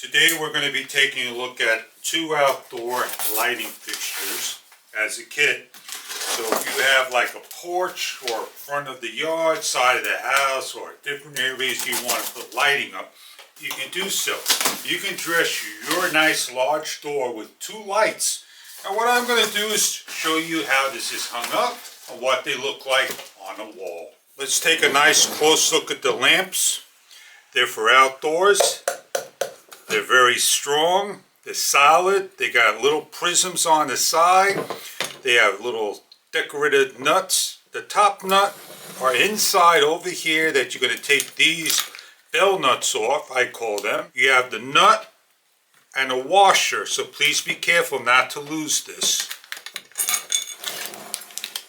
Today we're going to be taking a look at 2 outdoor lighting fixtures as a kit. So if you have like a porch or front of the yard, side of the house, or different areas you want to put lighting up, you can do so. You can dress your nice large door with 2 lights. And what I'm going to do is show you how this is hung up and what they look like on a wall. Let's take a nice close look at the lamps. They're for outdoors. They're very strong, they're solid, they got little prisms on the side, they have little decorated nuts. The top nut are inside over here that you're going to take these bell nuts off, I call them. You have the nut and a washer, so please be careful not to lose this.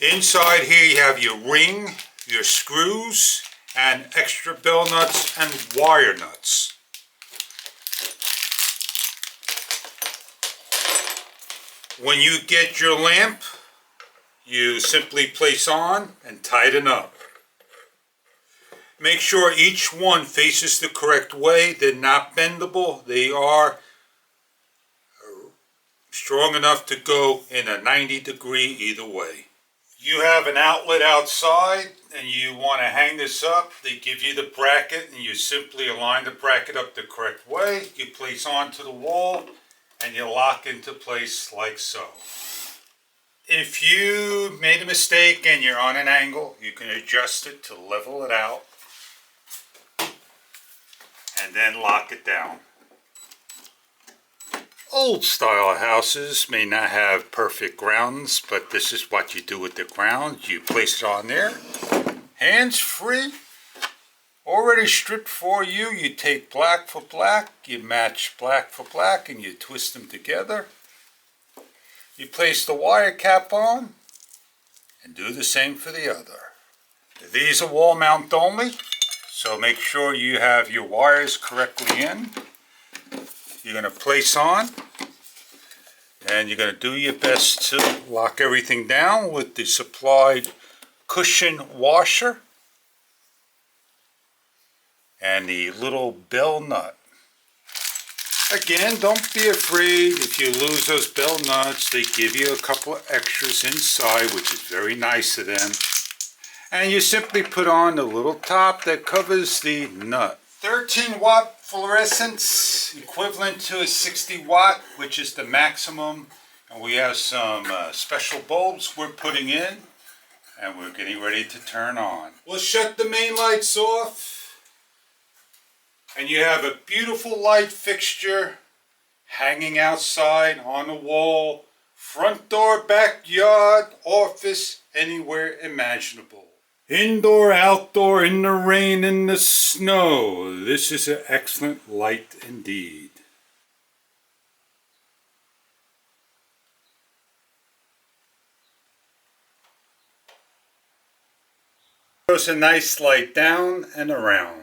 Inside here you have your ring, your screws, and extra bell nuts and wire nuts. When you get your lamp, you simply place on and tighten up. Make sure each one faces the correct way. They're not bendable. They are strong enough to go in a 90-degree either way. You have an outlet outside and you want to hang this up. They give you the bracket and you simply align the bracket up the correct way. You place onto the wall and you lock into place like so. If you made a mistake and you're on an angle, you can adjust it to level it out and then lock it down. Old style houses may not have perfect grounds, but this is what you do with the ground. You place it on there, hands free. Already stripped for you. You take black for black, you match black for black, and you twist them together. You place the wire cap on, and do the same for the other. These are wall mount only, so make sure you have your wires correctly in. You're going to place on, and you're going to do your best to lock everything down with the supplied cushion washer and the little bell nut. Again, don't be afraid if you lose those bell nuts. They give you a couple of extras inside, which is very nice of them. And you simply put on the little top that covers the nut. 13-watt fluorescence, equivalent to a 60-watt, which is the maximum. And we have some special bulbs we're putting in, and we're getting ready to turn on. We'll shut the main lights off. And you have a beautiful light fixture hanging outside, on the wall, front door, backyard, office, anywhere imaginable. Indoor, outdoor, in the rain, in the snow. This is an excellent light indeed. There's a nice light down and around.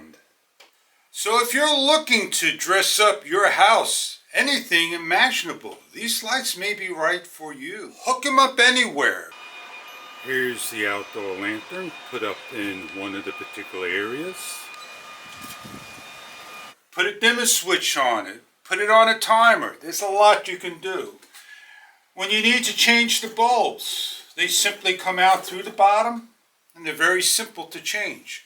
So if you're looking to dress up your house, anything imaginable, these lights may be right for you. Hook them up anywhere. Here's the outdoor lantern put up in one of the particular areas. Put a dimmer switch on it. Put it on a timer. There's a lot you can do. When you need to change the bulbs, they simply come out through the bottom and they're very simple to change.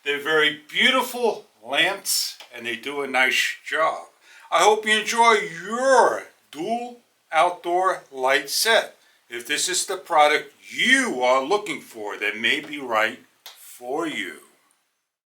They're very beautiful lamps and they do a nice job. I hope you enjoy your dual outdoor light set. If this is the product you are looking for, that may be right for you.